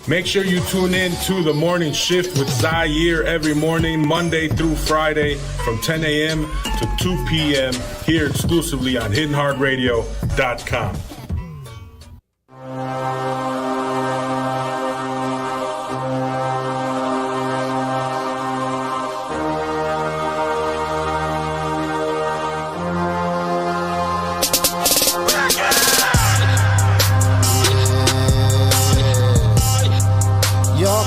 Make sure you tune in to the morning shift with Zaire every morning, Monday through Friday from 10 a.m. to 2 p.m. here exclusively on HiddenHeartRadio.com.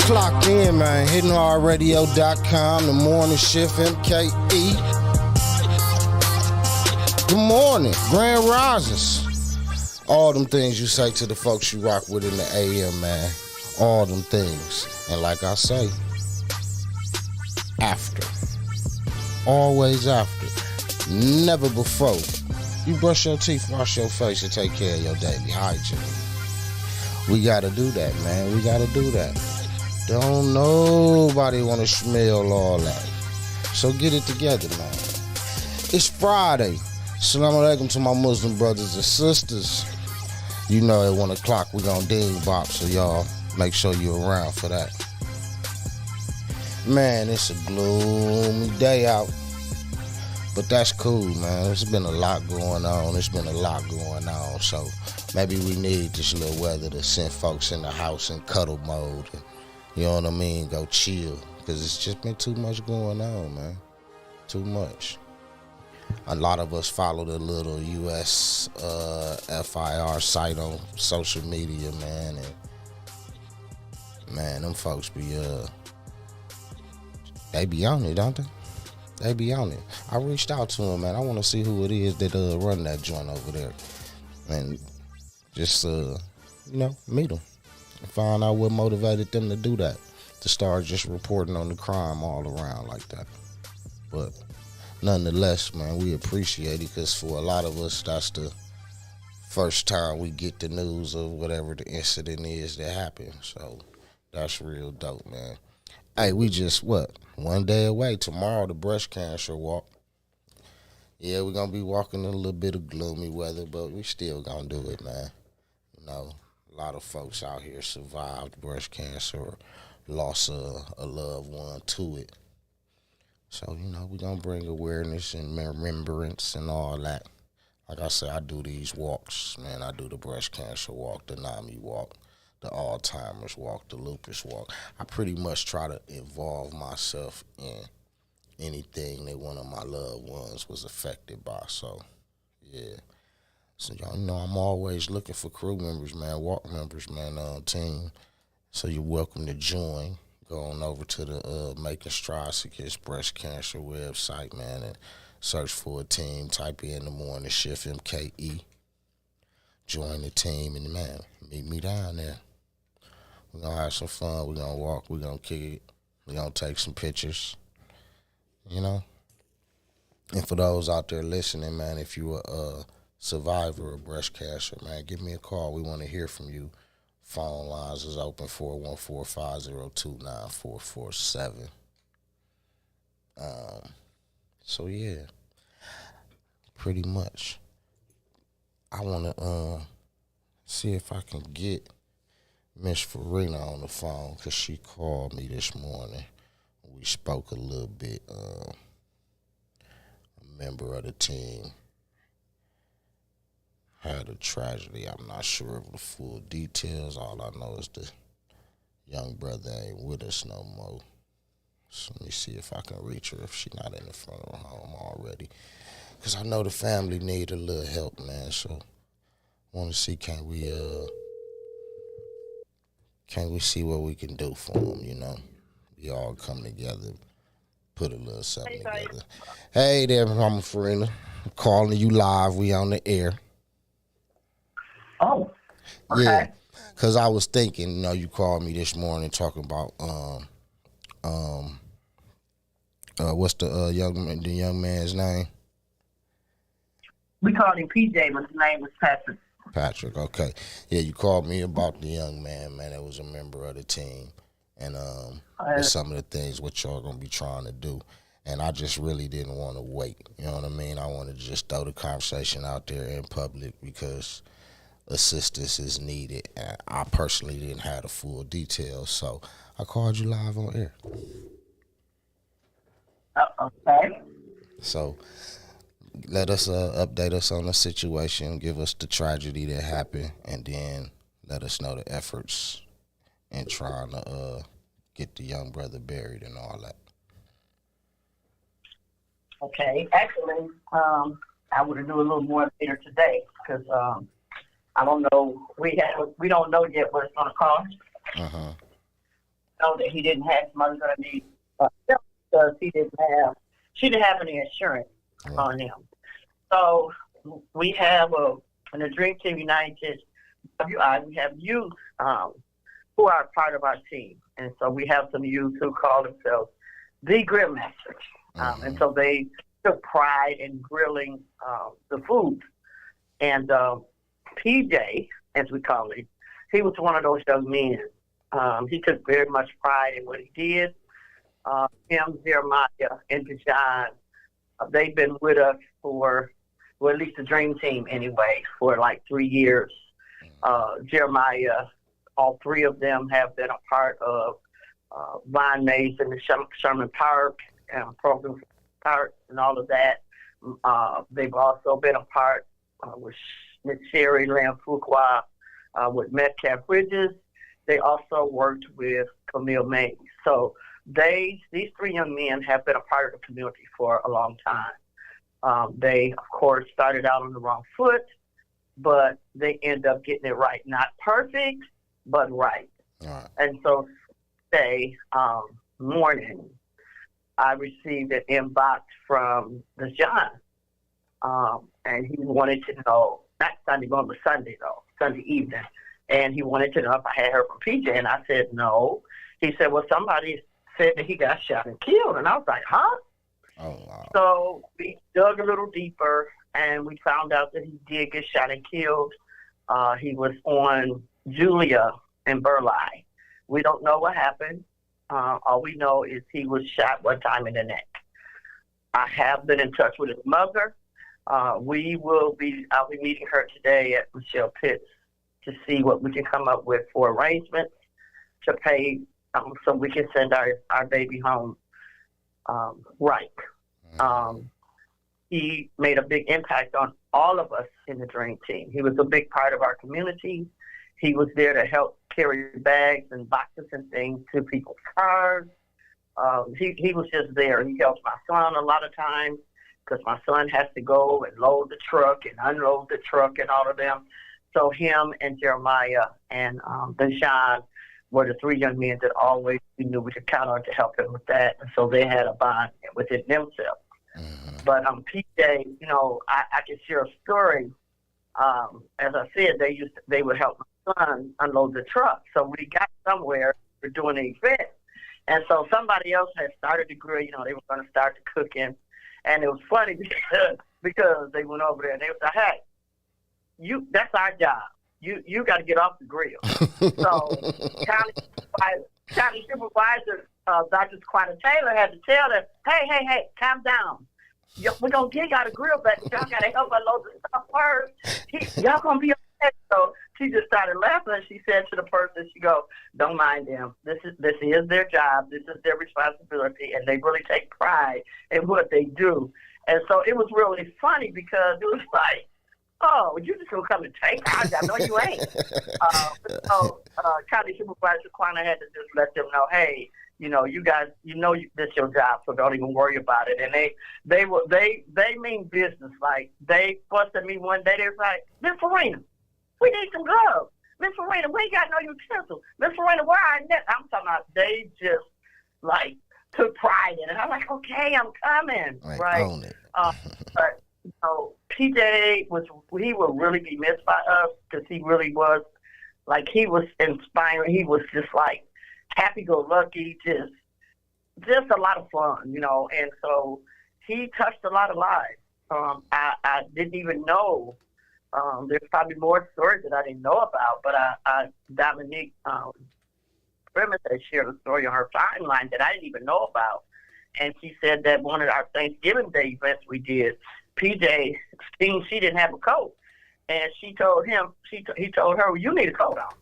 Clock in, man. HiddenHeartRadio.com, the morning shift, MKE. Good morning, grand rises. All them things you say to the folks you rock with in the AM, man. All them things. And like I say, after. Always after. Never before. You brush your teeth, wash your face, and take care of your daily hygiene. We gotta do that, man. We gotta do that. Don't nobody want to smell all that. So get it together, man. It's Friday. Assalamu alaikum to my Muslim brothers and sisters. You know at 1 o'clock we gonna ding bop, so y'all make sure you're around for that. Man, it's a gloomy day out. But that's cool, man. There's been a lot going on. So maybe we need this little weather to send folks in the house in cuddle mode. You know what I mean? Go chill. Because it's just been too much going on, man. Too much. A lot of us follow the little US FIR site on social media, man. And man, them folks they be on it, don't they? They be on it. I reached out to them, man. I want to see who it is that run that joint over there. And just, meet them. And find out what motivated them to do that, to start just reporting on the crime all around like that. But nonetheless, man, we appreciate it because for a lot of us, that's the first time we get the news of whatever the incident is that happened. So that's real dope, man. Hey, we just, 1 day away. Tomorrow, the breast cancer walk. Yeah, we're going to be walking in a little bit of gloomy weather, but we still going to do it, man. You know. A lot of folks out here survived breast cancer or lost a loved one to it. So, we're going to bring awareness and remembrance and all that. Like I said, I do these walks, man. I do the breast cancer walk, the NAMI walk, the Alzheimer's walk, the lupus walk. I pretty much try to involve myself in anything that one of my loved ones was affected by. So, yeah. So, y'all know I'm always looking for crew members, man, walk members, man, on team. So you're welcome to join. Go on over to the Making Strides Against Breast Cancer website, man, and search for a team. Type in the morning shift, MKE. Join the team, and, man, meet me down there. We're going to have some fun. We're going to walk. We're going to kick it. We're going to take some pictures, And for those out there listening, man, if you are survivor of breast cancer, man, give me a call. We want to hear from you. Phone lines is open, 414-502-9447. So, yeah, pretty much. I want to see if I can get Miss Farina on the phone because she called me this morning. We spoke a little bit. A member of the team had a tragedy. I'm not sure of the full details. All I know is the young brother ain't with us no more. So let me see if I can reach her if she's not in the front of her home already. Because I know the family need a little help, man. So I want to see can we see what we can do for them, We all come together, put a little something together. Hey there, Mama Farina. I'm calling you live. We on the air. Oh, okay. Yeah, because I was thinking, you called me this morning talking about what's the young man's name? We called him PJ, but his name was Patrick. Patrick, okay. Yeah, you called me about the young man, that was a member of the team. And with some of the things what y'all gonna be trying to do. And I just really didn't want to wait. You know what I mean? I wanted to just throw the conversation out there in public because assistance is needed. And I personally didn't have the full details, so I called you live on air. Okay. So let us update us on the situation, give us the tragedy that happened, and then let us know the efforts in trying to get the young brother buried and all that. Okay. Actually, I would have do a little more later today because I don't know. We don't know yet what it's going to cost. Know that he didn't have his mother's going to need because she didn't have any insurance on him. So we have in the Dream Team United WI, we have youth who are part of our team, and so we have some youth who call themselves the Grill Masters, and so they took pride in grilling the food. And PJ, as we call him, he was one of those young men. He took very much pride in what he did. Him, Jeremiah, and John, they've been with us for, well, at least the Dream Team anyway, for like 3 years. Jeremiah, all three of them have been a part of Vine Maze and the Sherman Park and Program Park and all of that. They've also been a part with Miss Sherry Lamb Fuqua, with Metcalf Bridges. They also worked with Camille Mays. So these three young men have been a part of the community for a long time. They, of course, started out on the wrong foot, but they end up getting it right. Not perfect, but right. And so today morning, I received an inbox from the John, and he wanted to know, not Sunday morning, but Sunday, though, Sunday evening. And he wanted to know if I had heard from PJ, and I said no. He said, well, somebody said that he got shot and killed, and I was like, huh? Oh, wow. So we dug a little deeper, and we found out that he did get shot and killed. He was on Julia and Burleigh. We don't know what happened. All we know is he was shot one time in the neck. I have been in touch with his mother. I'll be meeting her today at Michelle Pitts to see what we can come up with for arrangements to pay so we can send our baby home right. He made a big impact on all of us in the Dream Team. He was a big part of our community. He was there to help carry bags and boxes and things to people's cars. He was just there. He helped my son a lot of times because my son has to go and load the truck and unload the truck and all of them. So him and Jeremiah and Deshaun were the three young men that always we knew we could count on to help him with that. And so they had a bond within themselves. But PJ, I can share a story. As I said, they would help my son unload the truck. So we got somewhere for doing an event. And so somebody else had started the grill. They were going to start the cooking. And it was funny because they went over there and they was like, hey, that's our job. You got to get off the grill. So county supervisor, Dr. Quanta Taylor had to tell them, hey, calm down. We're going to get y'all the grill back. Y'all got to help unload the stuff first. Y'all going to be upset. So she just started laughing. And she said to the person, she goes, don't mind them. This is their job. This is their responsibility. And they really take pride in what they do. And so it was really funny because it was like, oh, you just gonna come and take our job? No, you ain't. So County Supervisor Quana had to just let them know, hey, you guys, this your job, so don't even worry about it. And they mean business. Like they fussed at me one day. They was like, Miss Farina, we need some gloves. Miss Farina, we ain't got no utensils. Miss Farina, where are our nets? I'm talking about they just like took pride in it. I'm like, okay, I'm coming, right? Own it. But PJ he will really be missed by us because he really was, like, he was inspiring. He was just like happy-go-lucky, just a lot of fun, and so he touched a lot of lives. I didn't even know. There's probably more stories that I didn't know about, but Dominique Primus had shared a story on her timeline that I didn't even know about, and she said that one of our Thanksgiving Day events we did, PJ, seeing she didn't have a coat. And she told him, he told her, well, you need a coat on.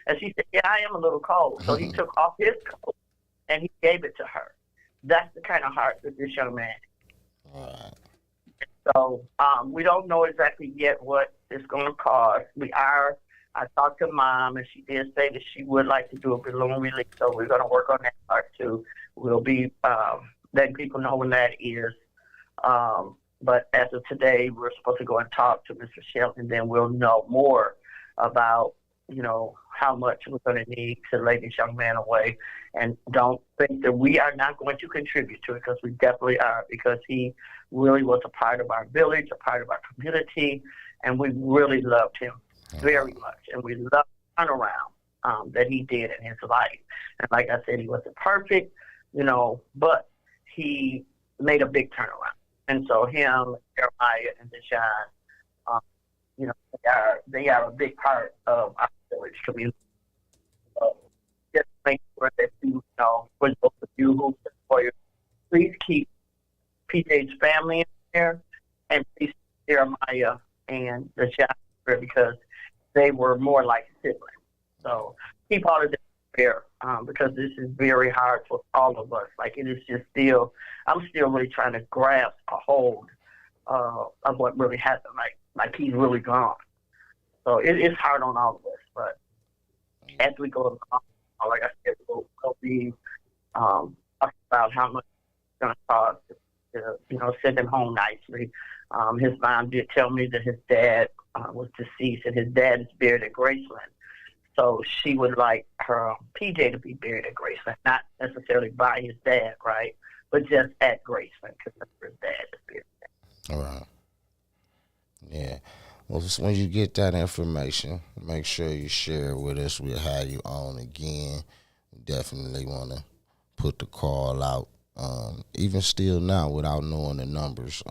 And she said, yeah, I am a little cold. So he took off his coat and he gave it to her. That's the kind of heart that this young man has. All right. So we don't know exactly yet what it's going to cost. I talked to Mom, and she did say that she would like to do a balloon release, so we're going to work on that part too. We'll be letting people know when that is. But as of today, we're supposed to go and talk to Mr. Shelton, and then we'll know more about, how much we're going to need to lay this young man away. And don't think that we are not going to contribute to it, because we definitely are, because he really was a part of our village, a part of our community, and we really loved him very much. And we loved the turnaround that he did in his life. And like I said, he wasn't perfect, but he made a big turnaround. And so him, Jeremiah, and Deshaun, they are a big part of our village community. So just make sure that for those of you who support you, please keep PJ's family in there, and please Jeremiah and Deshaun, because they were more like siblings. So keep all of them there, because this is very hard for all of us. Like, it is just I'm still really trying to grasp a hold of what really happened. Like he's really gone. So it's hard on all of us. But as we go along, like I said, we'll be talking about how much it's going to cost to, send him home nicely. His mom did tell me that his dad was deceased, and his dad is buried at Graceland. So she would like her PJ to be buried at Graceland, not necessarily by his dad, right? But just at Graceland, because that's where his dad is buried. All right. Yeah. Well, when you get that information, make sure you share it with us. We'll have you on again. We definitely want to put the call out. Even still now, without knowing the numbers,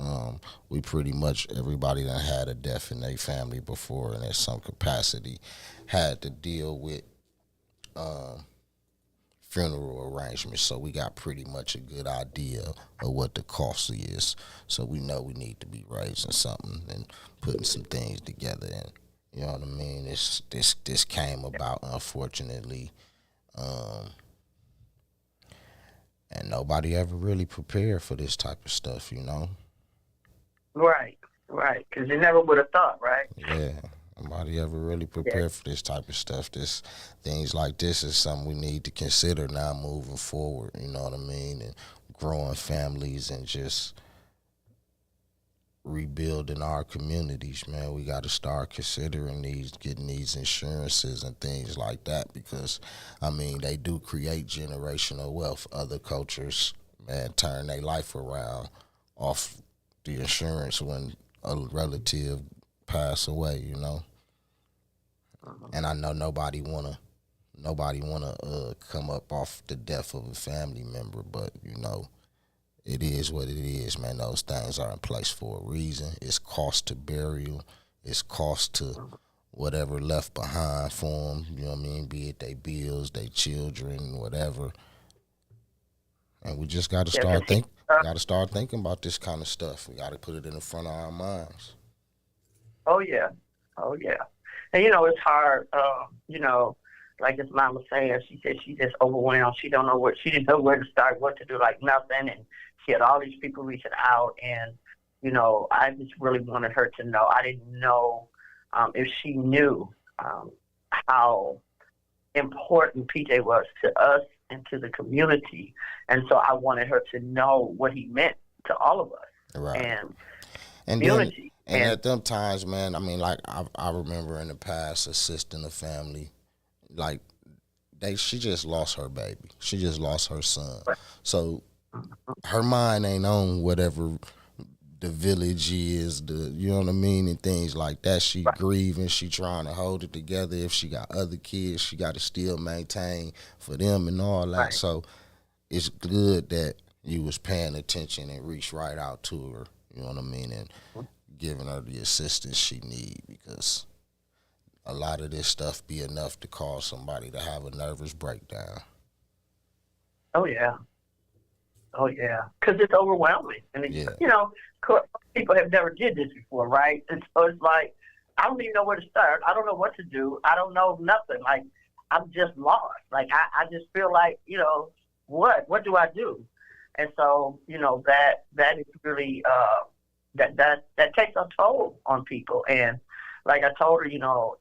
we pretty much, everybody that had a death in their family before and in some capacity had to deal with funeral arrangements. So we got pretty much a good idea of what the cost is. So we know we need to be raising something and putting some things together. And you know what I mean? This came about, unfortunately. And nobody ever really prepared for this type of stuff, Right, because you never would have thought, right? Yeah, nobody ever really prepared for this type of stuff. Things like this is something we need to consider now moving forward, you know what I mean? And growing families and just rebuilding our communities, man. We got to start considering getting these insurances and things like that, because they do create generational wealth. Other cultures, man, turn their life around off the insurance when a relative pass away, And I know nobody wanna come up off the death of a family member, but it is what it is, man. Those things are in place for a reason. It's cost to burial. It's cost to whatever left behind for them, you know what I mean? Be it their bills, their children, whatever. And we just got to start thinking about this kind of stuff. We got to put it in the front of our minds. Oh yeah. And it's hard. Like his mom was saying, she said she's just overwhelmed. She didn't know where to start, what to do, like nothing. And she had all these people reaching out, and I just really wanted her to know. I didn't know if she knew how important PJ was to us and to the community, and so I wanted her to know what he meant to all of us. Right. And community. And at them times, man, I remember in the past assisting a family, like she just lost her baby. She just lost her son. Right. So her mind ain't on whatever the village is, you know what I mean, and things like that. She grieving, she trying to hold it together. If she got other kids, she got to still maintain for them and all that. Right. So it's good that you was paying attention and reached right out to her, you know what I mean, and giving her the assistance she need, because a lot of this stuff be enough to cause somebody to have a nervous breakdown. Oh yeah, because it's overwhelming, and people have never did this before, right? And so it's like I don't even know where to start. I don't know what to do. I don't know nothing. Like, I'm just lost. Like, I just feel like, what do I do? And so, that is really, that takes a toll on people. And like I told her,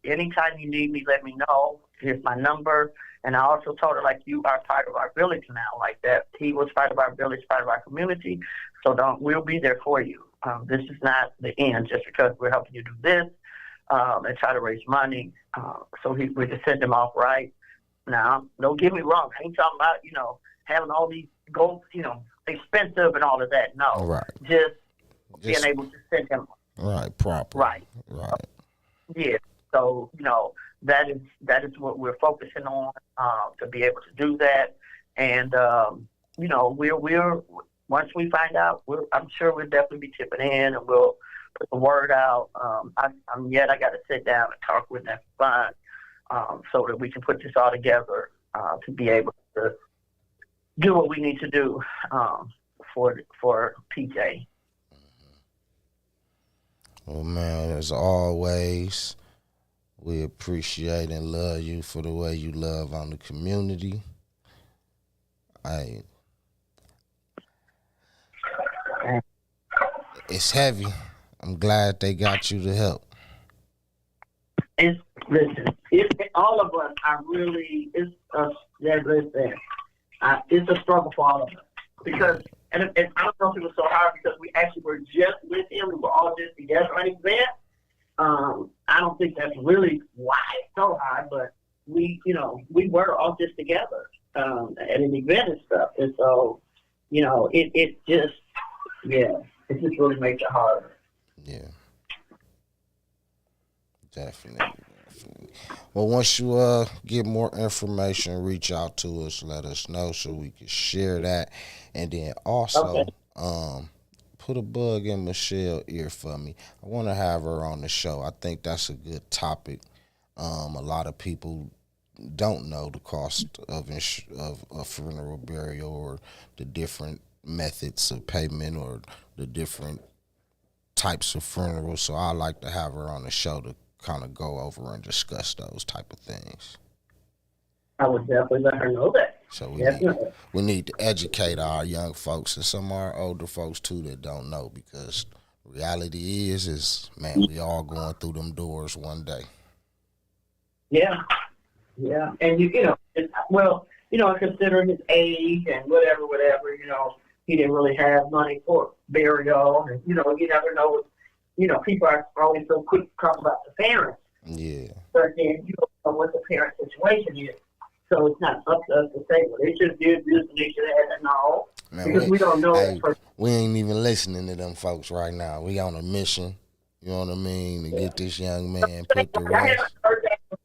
anytime you need me, let me know. Here's my number. And I also told her, like, you are part of our village now. Like, that he was part of our village, part of our community. So we'll be there for you. This is not the end just because we're helping you do this and try to raise money. So we just sent him off right. Now, don't get me wrong. I ain't talking about, having all these goals, expensive and all of that. No. Right. Just being able to send him. Right, proper. Right. Right. Yeah. So, that is what we're focusing on, to be able to do that. And, we're once we find out, I'm sure we'll definitely be tipping in and we'll put the word out. I got to sit down and talk with them fund, so that we can put this all together, to be able to do what we need to do, for PJ. Well, man, as always, we appreciate and love you for the way you love on the community. It's heavy. I'm glad they got you the help. All of us are really, it's a struggle for all of us. Because, and I don't know if it was so hard because we actually were just with him. We were all just together on an event. I don't think that's really why it's so hard, but we were all just together at an event and stuff. And so, it just really makes it harder. Yeah. Definitely. Well, once you get more information, reach out to us, let us know so we can share that. And then also, put a bug in Michelle's ear for me. I want to have her on the show. I think that's a good topic. A lot of people don't know the cost of a funeral burial or the different methods of payment or the different types of funerals. So I like to have her on the show to kind of go over and discuss those type of things. I would definitely let her know that. So we need to educate our young folks and some of our older folks too that don't know, because reality is man, we all going through them doors one day. Yeah. And considering his age and whatever, he didn't really have money for burial, and you never know. People are always so quick to talk about the parents. Yeah. But then you don't know what the parent situation is. So it's not up to us to say, well, they should have did this and they should have had it. No. Man, because we don't know that person. We ain't even listening to them folks right now. We on a mission, you know what I mean, to get this young man put to rest. I haven't heard that from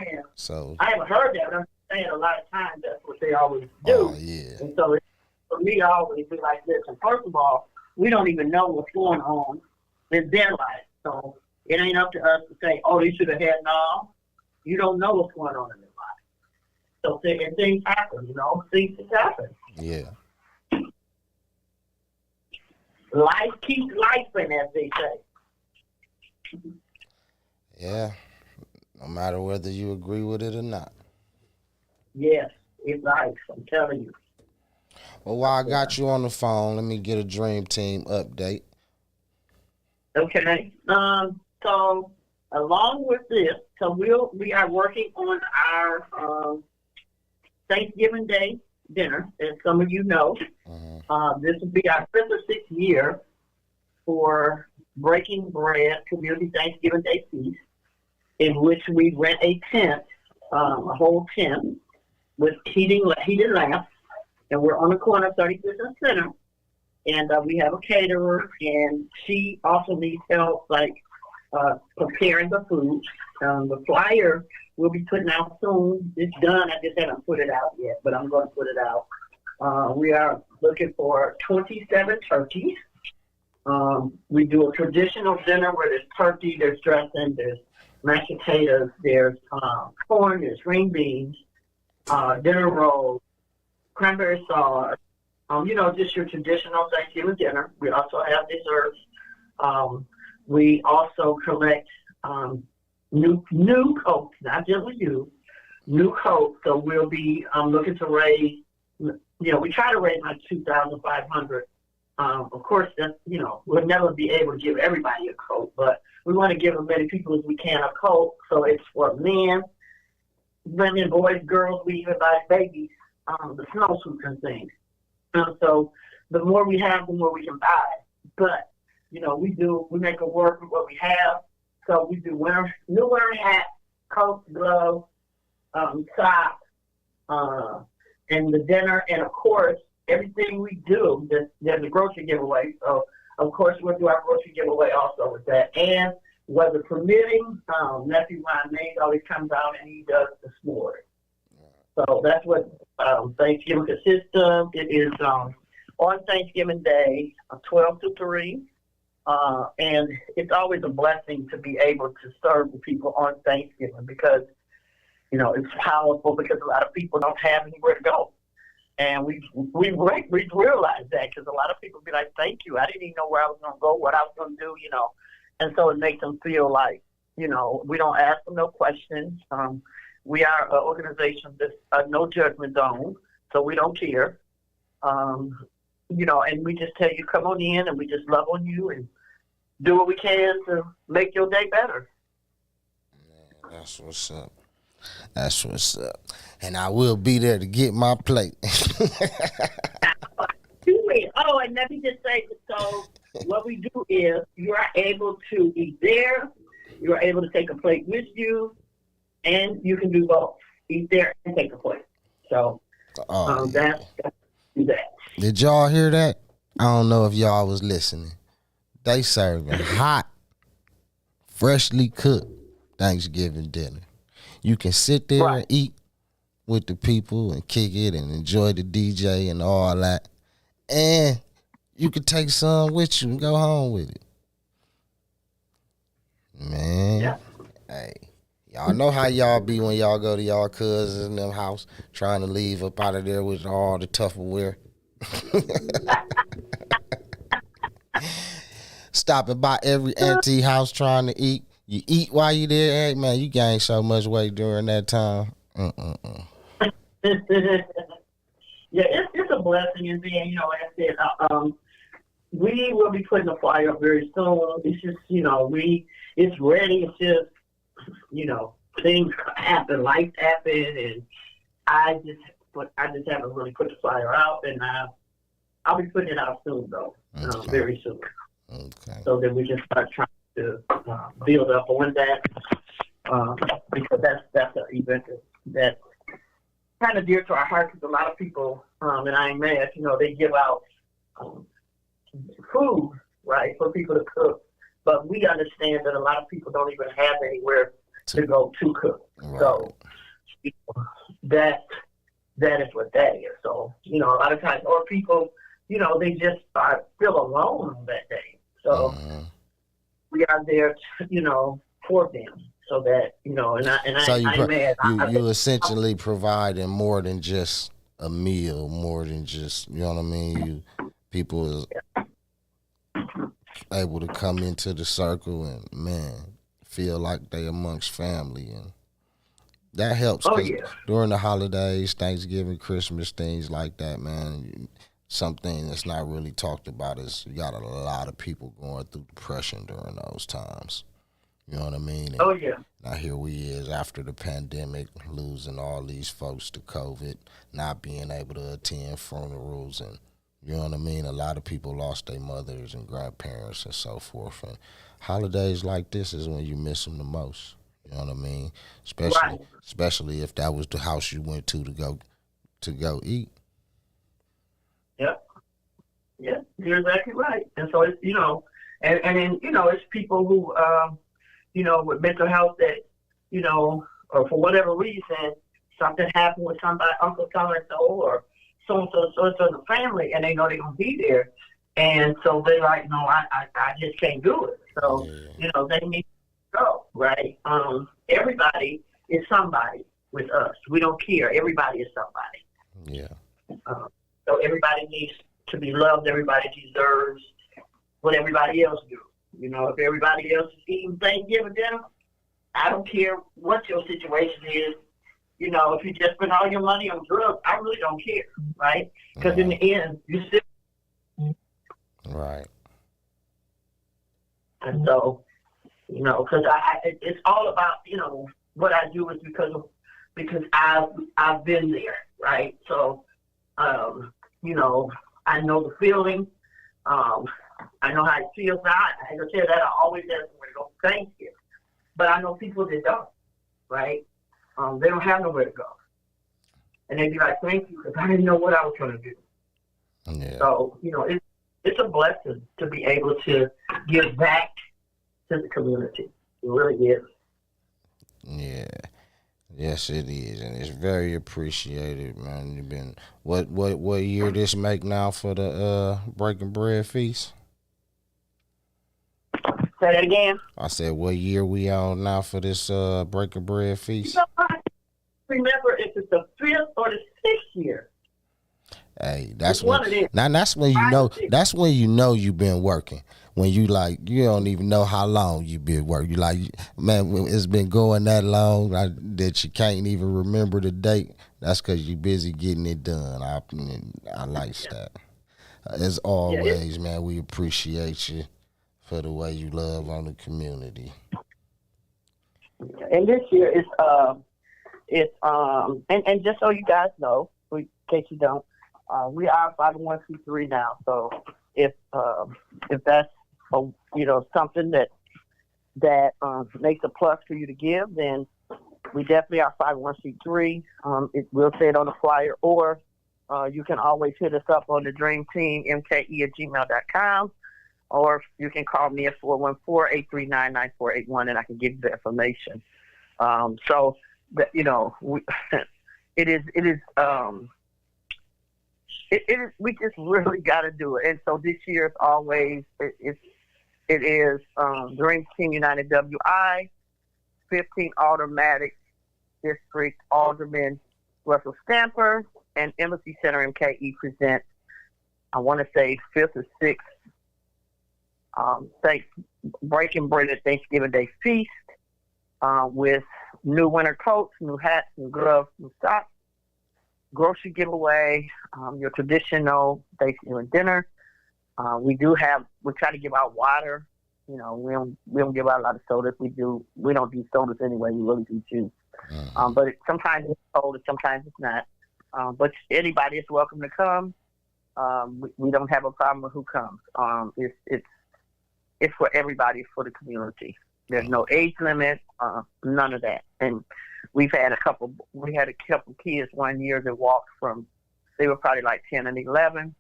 him. So I haven't heard that, but I'm saying a lot of times that's what they always do. Oh, yeah. And so for me, I always be like this. And first of all, we don't even know what's going on in their life. So it ain't up to us to say, oh, they should have had no. You don't know what's going on in their life. So things happen, things just happen. Yeah. Life keeps lifing, as they say. Yeah. No matter whether you agree with it or not. Yes, it's life, I'm telling you. Well, while I got you on the phone, let me get a Dream Team update. Okay. So along with this, we are working on our Thanksgiving Day dinner, as some of you know. This will be our 5th or 6th year for Breaking Bread Community Thanksgiving Day Feast, in which we rent a tent, a whole tent, with heated lamps, and we're on the corner of 35th and Center. And we have a caterer, and she also needs help, like preparing the food. The flyer we'll be putting out soon. It's done. I just haven't put it out yet, but I'm going to put it out. We are looking for 27 turkeys. We do a traditional dinner where there's turkey, there's dressing, there's mashed potatoes, there's corn, there's green beans, dinner rolls, cranberry sauce. Just your traditional Thanksgiving dinner. We also have desserts. We also collect new coats, not just with you, new coats. So we'll be looking to raise. We try to raise like 2,500. Of course, that's we'll never be able to give everybody a coat, but we want to give as many people as we can a coat. So it's for men, women, boys, girls. We even buy babies the snowsuits and things. So the more we have, the more we can buy. But we make it work with what we have. So we do new winter hats, coats, gloves, socks, and the dinner, and of course everything we do. There's a grocery giveaway. So of course we'll do our grocery giveaway also with that. And weather permitting, nephew Ryan Mays always comes out and he does the s'mores. So that's what Thanksgiving consists of. It is on Thanksgiving Day, 12 to 3. And it's always a blessing to be able to serve the people on Thanksgiving because, it's powerful because a lot of people don't have anywhere to go. And we realize that because a lot of people be like, thank you. I didn't even know where I was going to go, what I was going to do, And so it makes them feel like, we don't ask them no questions. We are an organization that's a no judgment zone, so we don't care. And we just tell you, come on in, and we just love on you and do what we can to make your day better. Man, that's what's up. That's what's up. And I will be there to get my plate. Oh, and let me just say, so what we do is you are able to eat there, you are able to take a plate with you, and you can do both. Eat there and take a plate. So that's that. Did y'all hear that? I don't know if y'all was listening. They serving hot, freshly cooked Thanksgiving dinner. You can sit there and eat with the people and kick it and enjoy the DJ and all that. And you can take some with you and go home with it. Man, hey, y'all know how y'all be when y'all go to y'all cousins in them house trying to leave up out of there with all the Tupperware. Stopping by every auntie house trying to eat. You eat while you there. Hey, man, you gained so much weight during that time. Yeah, it's a blessing. And then, like I said, we will be putting the flyer up very soon. It's just, it's ready. It's just, things happen, life happen, and I just haven't really put the flyer out, and I'll be putting it out soon, though, very soon. Okay. So that we can start trying to build up on that, because that's an event that's kind of dear to our heart, because a lot of people, and I ain't mad, they give out food, right, for people to cook, but we understand that a lot of people don't even have anywhere to go to cook. Right. So that is what that is. So, a lot of times, or people, they just feel alone on that day. So we are there, for them. So that, so you essentially providing more than just a meal, more than just, you know what I mean? People is able to come into the circle and, man, feel like they amongst family, and that helps. During the holidays, Thanksgiving, Christmas, things like that, man, something that's not really talked about is you got a lot of people going through depression during those times. You know what I mean? And now here we is after the pandemic, losing all these folks to COVID, not being able to attend funerals, and you know what I mean? A lot of people lost their mothers and grandparents and so forth. And holidays like this is when you miss them the most. You know what I mean? Especially if that was the house you went to go eat. Yep. Yeah, you're exactly right. And so it's, and then, it's people who, with mental health that, or for whatever reason, something happened with somebody, Uncle so-and-so, or so-and-so in the family, and they know they're going to be there. And so they're like, no, I just can't do it. So, they need to go, right? Everybody is somebody with us. We don't care. Everybody is somebody. Yeah. So everybody needs to be loved. Everybody deserves what everybody else do. You know, if everybody else is eating Thanksgiving dinner, I don't care what your situation is. You know, if you just spend all your money on drugs, I really don't care, right? Because in the end, you still right. And so, you know, because it's all about, you know, what I do is because I've been there, right? So, you know, I know the feeling. I know how it feels. Now, I can tell that I always have somewhere to go for Thanksgiving, but I know people that don't, right? They don't have nowhere to go, and they be like, "Thank you," because I didn't know what I was going to do. Yeah. So, you know, it's a blessing to be able to give back to the community. It really is. Yeah. Yes, it is, and it's very appreciated, man. You've been what year this make now for the Breaking Bread Feast? Say that again. I said, what year we on now for this Breaking Bread Feast? You know, I remember if it's the 5th or the 6th year. Hey, that's It's when one of them. now that's when you know that's when you know you've been working. When you like you don't even know how long you've been working. You like, man, it's been going that long that you can't even remember the date. That's because you're busy getting it done. I like that. As always, man, we appreciate you for the way you love on the community. And this year and just so you guys know, in case you don't, we are 501c3 now. So if that's something that makes a plus for you to give, then we definitely are 501c3. It will say it on the flyer, or you can always hit us up on the Dream Team mke@gmail.com, or you can call me at 414-839-9481, and I can give you the information. So that it is. We just really got to do it. And so this year is always, it is Dream Team United WI, 15 Automatic District Alderman Russell Stamper, and Embassy Center MKE present, I want to say, 5th or 6th Breaking Bread at Thanksgiving Day Feast with new winter coats, new hats, new gloves, new socks, grocery giveaway, your traditional Thanksgiving dinner. We try to give out water. You know, we don't give out a lot of sodas. We don't do sodas anyway. We really do juice. But sometimes it's cold and sometimes it's not. But anybody is welcome to come. We don't have a problem with who comes. It's for everybody, for the community. There's no age limit, none of that. And we had a couple kids one year that walked they were probably like 10 and 11,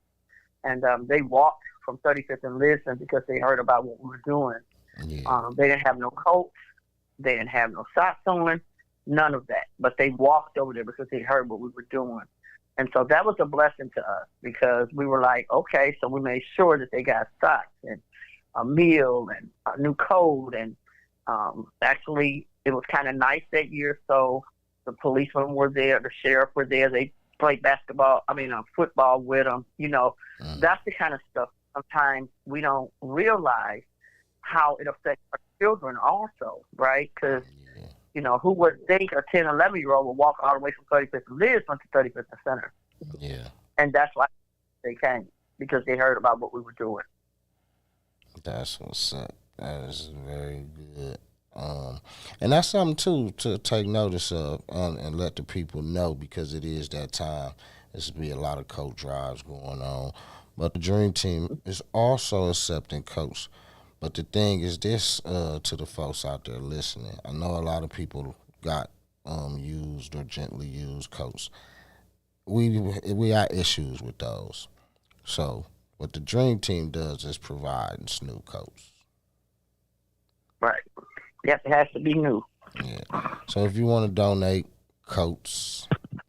and they walked from 35th and Lisbon because they heard about what we were doing. Yeah. They didn't have no coats, they didn't have no socks on, none of that. But they walked over there because they heard what we were doing. And so that was a blessing to us because we were like, okay, so we made sure that they got socks and a meal and a new coat. And actually, it was kind of nice that year. So the policemen were there, the sheriff were there. They played football with them. You know, that's the kind of stuff sometimes we don't realize how it affects our children also, right? Because, who would think a 10, 11-year-old would walk all the way from 35th to Lisbon to 35th and Center? Yeah. And that's why they came, because they heard about what we were doing. That's what's up. That is very good. And that's something, too, to take notice of and let the people know, because it is that time. There's be a lot of coat drives going on. But the Dream Team is also accepting coats. But the thing is this, to the folks out there listening, I know a lot of people got used or gently used coats. We got issues with those. So what the Dream Team does is provide new coats. Right. Yep, it has to be new. Yeah. So if you want to donate coats,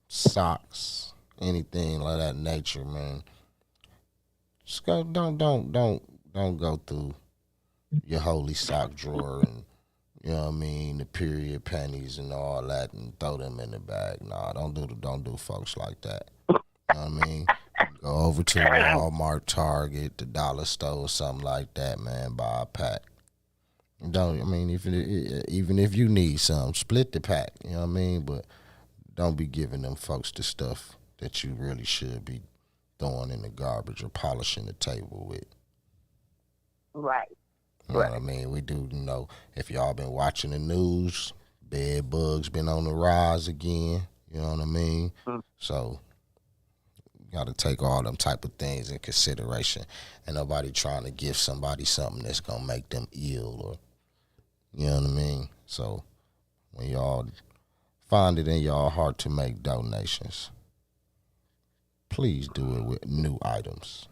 socks, anything like that nature, man, just go. Don't go through your holy sock drawer and the period pennies and all that and throw them in the bag. Nah, don't do folks like that. You know what I mean? Go over to Walmart, Target, the dollar store, something like that, man. Buy a pack. Don't, I mean, even if you need some, split the pack. You know what I mean? But don't be giving them folks the stuff that you really should be throwing in the garbage or polishing the table with. Right. You know what I mean? We do, if y'all been watching the news, bed bugs been on the rise again. You know what I mean? So you got to take all them type of things in consideration. And nobody trying to give somebody something that's going to make them ill or, you know what I mean? So when y'all find it in y'all heart to make donations, please do it with new items.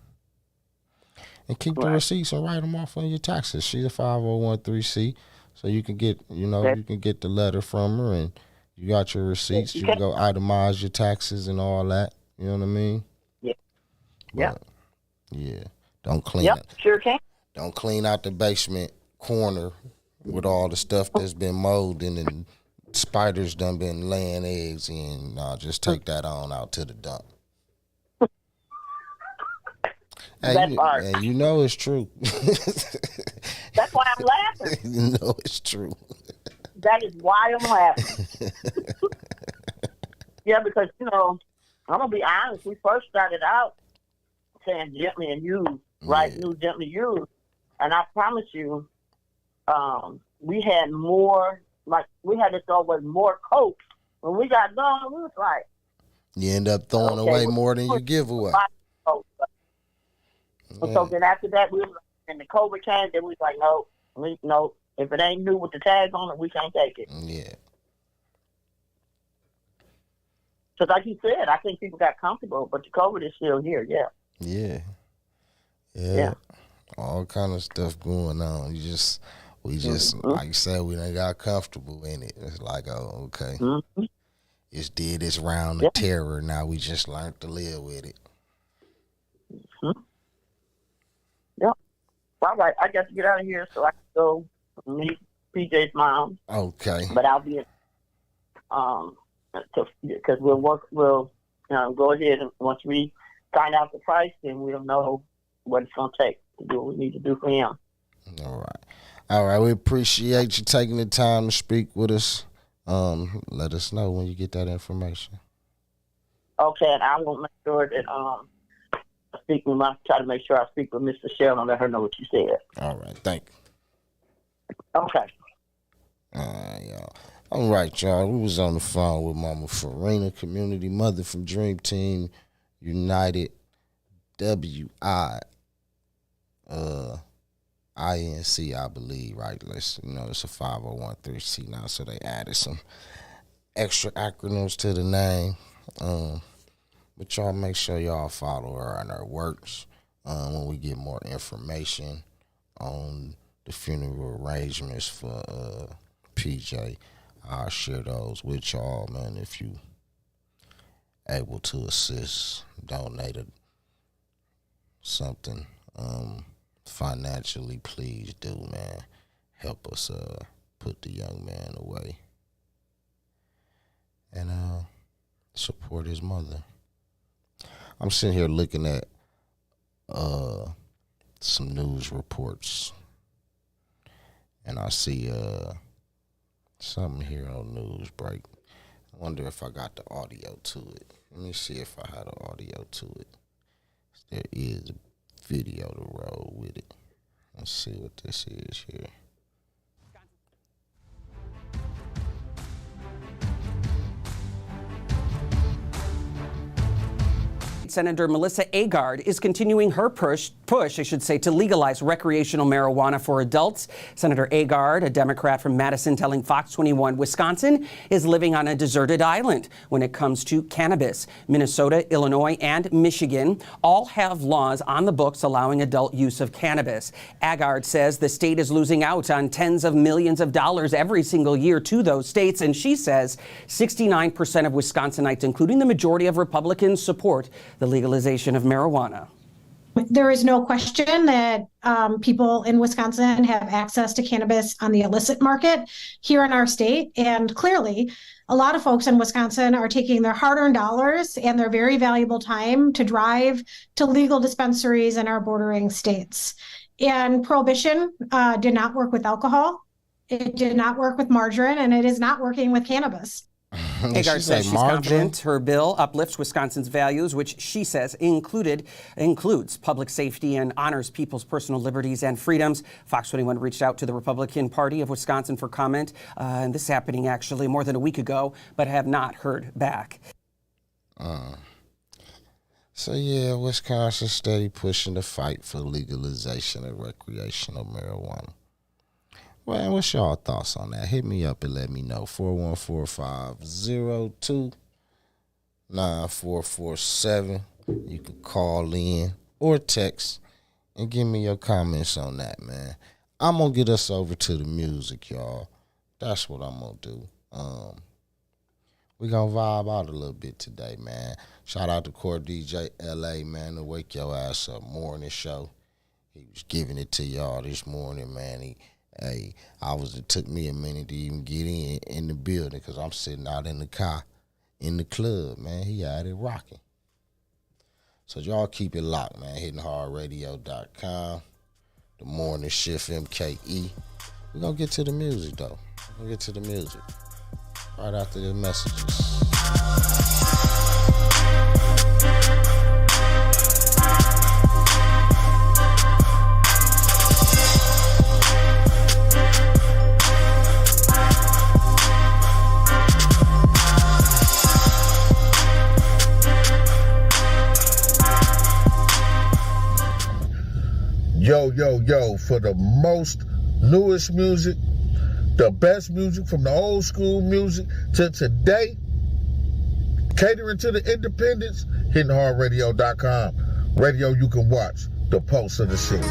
And keep the receipts and write them off on your taxes. She's a 501(c), so you can get, you can get the letter from her, and you got your receipts. You can go itemize your taxes and all that. You know what I mean? Yeah. Yeah. Don't clean it. Sure can. Don't clean out the basement corner with all the stuff that's been molding and spiders done been laying eggs in. No, just take that on out to the dump. That's art. And you know it's true. That's why I'm laughing. You know it's true. That is why I'm laughing. Yeah, because, I'm going to be honest. We first started out saying gently and used, right? New gently used. And I promise you, we had more, we had to throw away more Coke. When we got done, we was like. You end up throwing away more than you give away. Yeah. So then after that, we was in the COVID came, then we was like, no, if it ain't new with the tag on it, we can't take it. Yeah. Because like you said, I think people got comfortable, but the COVID is still here, Yeah. All kind of stuff going on. We just like you said, we done got comfortable in it. It's like, oh, okay. Mm-hmm. It's did its round of terror. Now we just learned to live with it. Mm-hmm. Yep. All right, I got to get out of here so I can go meet PJ's mom. Okay. But I'll be because we'll go ahead and once we find out the price, then we'll know what it's going to take to do what we need to do for him. All right. We appreciate you taking the time to speak with us. Let us know when you get that information. Okay, and I will make sure that try to make sure I speak with Mr. Shell and let her know what you said. All right, thank you. Okay. Y'all. All right, y'all. We was on the phone with Mama Farina, community mother from Dream Team United, WI. INC, I believe, right? It's a 501(c) now, so they added some extra acronyms to the name. But y'all make sure y'all follow her on her works when we get more information on the funeral arrangements for PJ. I'll share those with y'all, man. If you able to assist, donate something financially, please do, man. Help us put the young man away and support his mother. I'm sitting here looking at some news reports, and I see something here on Newsbreak. I wonder if I got the audio to it. Let me see if I had the audio to it. There is a video to roll with it. Let's see what this is here. Senator Melissa Agard is continuing her push, to legalize recreational marijuana for adults. Senator Agard, a Democrat from Madison, telling Fox 21 Wisconsin is living on a deserted island when it comes to cannabis. Minnesota, Illinois, and Michigan all have laws on the books allowing adult use of cannabis. Agard says the state is losing out on tens of millions of dollars every single year to those states, and she says 69% of Wisconsinites, including the majority of Republicans, support the legalization of marijuana. There is no question that people in Wisconsin have access to cannabis on the illicit market here in our state. And clearly, a lot of folks in Wisconsin are taking their hard-earned dollars and their very valuable time to drive to legal dispensaries in our bordering states. And prohibition did not work with alcohol. It did not work with margarine, and it is not working with cannabis. Agard says she's confident her bill uplifts Wisconsin's values, which she says includes public safety and honors people's personal liberties and freedoms. Fox 21 reached out to the Republican Party of Wisconsin for comment, and this happening actually more than a week ago, but have not heard back. So yeah, Wisconsin steady pushing the fight for legalization of recreational marijuana. Well, what's y'all thoughts on that? Hit me up and let me know. 414-502-9447. You can call in or text and give me your comments on that, man. I'm going to get us over to the music, y'all. That's what I'm going to do. We're going to vibe out a little bit today, man. Shout out to Core DJ LA, man, to Wake Your Ass Up morning show. He was giving it to y'all this morning, man. It took me a minute to even get in the building because I'm sitting out in the car in the club, man. He had it rocking. So y'all keep it locked, man. HittingHardRadio.com. The Morning Shift MKE. We're going to get to the music, though. We're going to get to the music right after the messages. Yo, for the most newest music, the best music from the old school music to today, catering to the independents, HittingHardRadio.com. Radio you can watch, the pulse of the city.